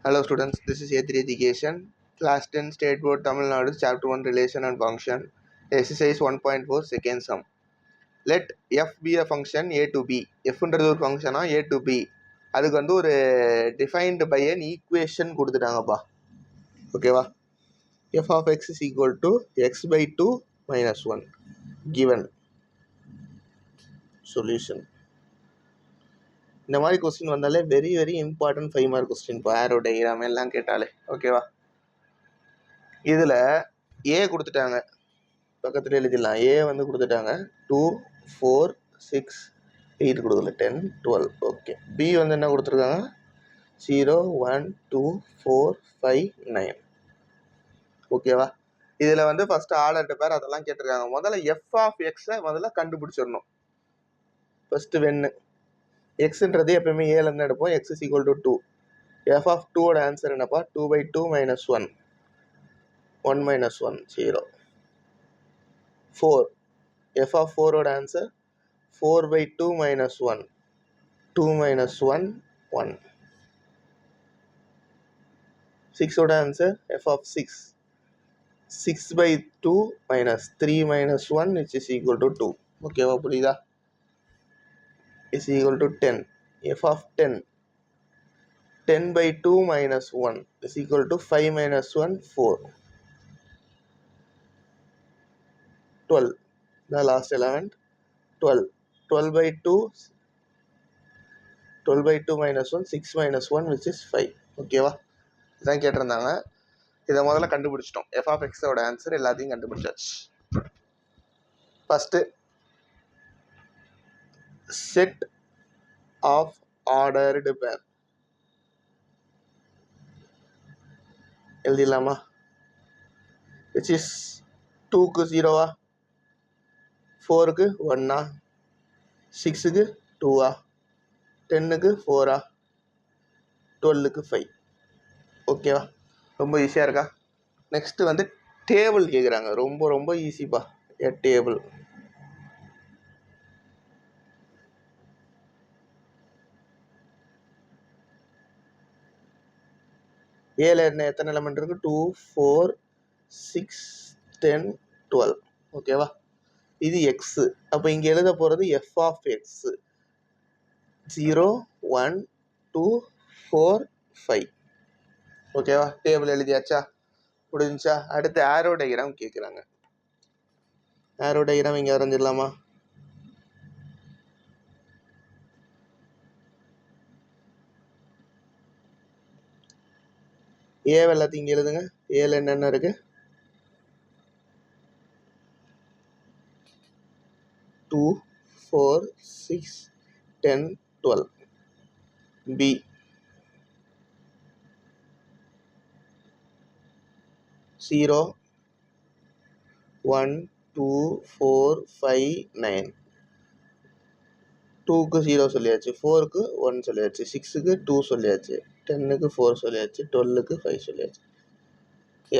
Hello students, this is A3 Education, Class 10 State Board Tamil Nadu, Chapter 1 Relation and Function, Exercise 1.4 second sum. Let f be a function a to b. Fன்றது ஒரு ஃபங்க்ஷனா a to b. அதுக்கு வந்து ஒரு defined by an equation கொடுத்துட்டாங்கப்பா. ஓகேவா? f of x is equal to x by 2 minus 1. Given. Solution. இந்த மாதிரி question வந்தாலே very very important 5 mark question. இப்போ ஆரோ diagram எல்லாம் கேட்டாலே ஓகேவா? இதில் ஏ கொடுத்துட்டாங்க, பக்கத்தில் எழுதிடலாம். ஏ வந்து கொடுத்துட்டாங்க 2 4 6 8 கொடுக்கல 10 12. ஓகே, பி வந்து என்ன கொடுத்துருக்காங்க 0 1 2 4 5 9. ஓகேவா? இதில் வந்து ஃபர்ஸ்ட் ஆர்டர் பேர் அதெல்லாம் கேட்டிருக்காங்க. முதல்ல எஃப் ஆஃப் எக்ஸை முதல்ல கண்டுபிடிச்சிடணும். ஃபர்ஸ்ட் வென்னு எக்ஸுன்றது எப்பயுமே ஏலேருந்து எடுப்போம். X is equal to 2. F of 2ஓட ஆன்சர் என்னப்பா 2 by 2 minus 1 1 minus 1 0. 4 f of 4 odd answer 4 by 2 minus 1 2 minus 1 1. 6 odd answer f of 6 6 by 2 minus 3 minus 1 which is equal to 2. Okay va purida? Is equal to 10. F of 10 10 by 2 minus 1 is equal to 5 minus 1 4. 12 the last element 12 12 by 2 12 by 2 minus 1 6 minus 1 which is 5. ஓகேவா? இதான் கேட்டிருந்தாங்க. இதை முதல்ல கண்டுபிடிச்சிட்டோம். F of எக்ஸோட answer எல்லாத்தையும் கண்டுபிடிச்சாச்சு. First set of ordered பேர் எழுதிடலாமா? விச் இஸ் 2க்கு 0வா, 4க்கு 1ஆ, 6க்கு 2ஆ, 10க்கு 4ஆ, 12க்கு 5. ஓகேவா? ரொம்ப ஈஸியாக இருக்கா? நெக்ஸ்ட் வந்து டேபிள் கேட்குறாங்க. ரொம்ப ரொம்ப ஈஸிப்பா. எ டேபிள் ஏல என்ன எத்தனை எலமெண்ட் இருக்கு 2 4 6 10 12. ஓகேவா? இது எக்ஸ். அப்போ இங்கே எழுத போகிறது எஃப் ஆஃப் எக்ஸ் 0 1 2 4 5. ஓகேவா? டேபிள் எழுதியாச்சா? முடிஞ்சா? அடுத்து ஆரோ டயக்ராம் கேட்குறாங்க. ஆரோ டயக்ராம் இங்கே வரைஞ்சிடலாமா? ஏ எல்லாத்தையும் இங்கே எழுதுங்க. ஏல என்னென்ன இருக்கு 2 4 6 10 12. பி 0 1 2 4 5 9. 2க்கு 0 சொல்லியாச்சு, 4க்கு 1 சொல்லியாச்சு, 6க்கு 2 சொல்லியாச்சு, 10க்கு 4 சொல்லியாச்சு, 12க்கு 5 சொல்லியாச்சு.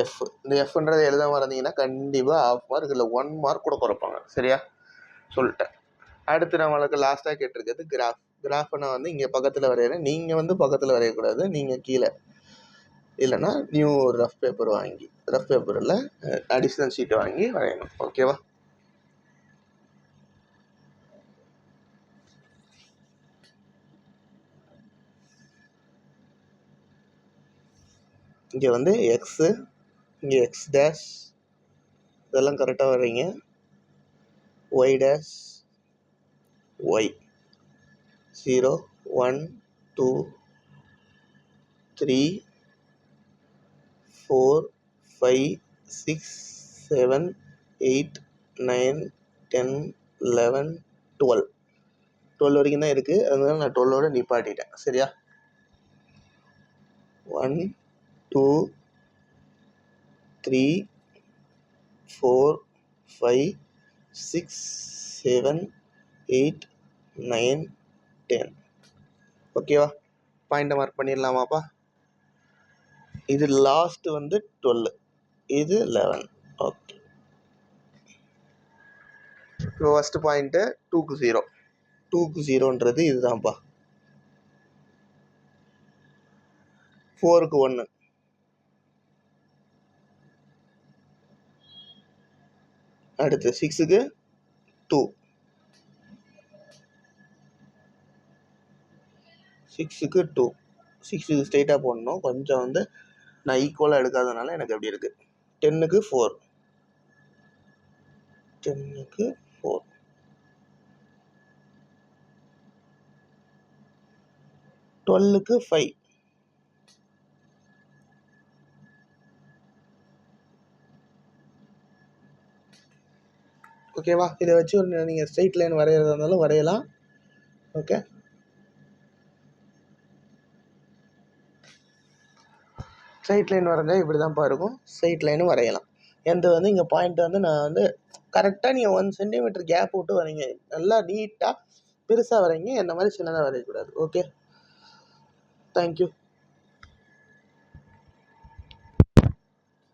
எஃப் இந்த எஃப்ன்றதை எழுத மறந்தீங்கன்னா கண்டிப்பாக ½ மார்க் இல்லை 1 மார்க் கூட குறைப்பாங்க. சரியா? சொல்லிட்டேன். அடுத்து நம்மளுக்கு லாஸ்ட்டாக கேட்டிருக்கிறது கிராஃப். கிராஃபை நான் வந்து இங்கே பக்கத்தில் வரைகிறேன். நீங்கள் வந்து பக்கத்தில் வரையக்கூடாது. நீங்கள் கீழே இல்லைன்னா நியூ ரஃப் பேப்பர் வாங்கி, ரஃப் பேப்பரில் அடிஷ்னல் ஷீட்டை வாங்கி வரையணும். ஓகேவா? இங்கே வந்து எக்ஸு, இங்கே எக்ஸ் டேஷ் இதெல்லாம் கரெக்டாக வர்றீங்க. Y dash Y 0 1 2 3 4 5 6 7 8 9 10 11 12. 12 வரைக்கும் தான் இருக்குது. அதனால நான் 12ஓட நிப்பாட்டிட்டேன். சரியா? 1 2 3 4 5 6 7 8 9 10. ஓகேவா? பாயிண்ட்டை மார்க் பண்ணிடலாமாப்பா? இது லாஸ்ட் வந்து 12, இது 11. ஓகே, இப்போ ஃபர்ஸ்ட் பாயிண்ட்டு 2க்கு 0. 2க்கு 0ன்றது இதுதான்ப்பா. 4க்கு 1. அடுத்து 6க்கு 2. 6க்கு 2. 6 ஸ்ட்ரெயிட்டாக போடணும். கொஞ்சம் வந்து நான் ஈக்குவலாக எடுக்காதனால எனக்கு அப்படி இருக்குது. 10க்கு 4. 10க்கு 4. 12க்கு 5. ஓகேவா? இதை வச்சு நீங்கள் ஸ்ட்ரெயிட் லைன் வரைகிறதா இருந்தாலும் வரையலாம். ஓகே, ஸ்ட்ரெயிட் லைன் வரைஞ்சா இப்படி தான்ப்பா இருக்கும். ஸ்ட்ரெயிட் லைனும் வரையலாம். எந்த வந்து இங்கே பாயிண்ட் வந்து நான் வந்து கரெக்டாக நீங்கள் 1 சென்டிமீட்டர் கேப் விட்டு வரைங்க. நல்லா நீட்டாக பெருசாக வரைங்க. என்ன மாதிரி சின்னதாக வரையக்கூடாது. Okay, thank you.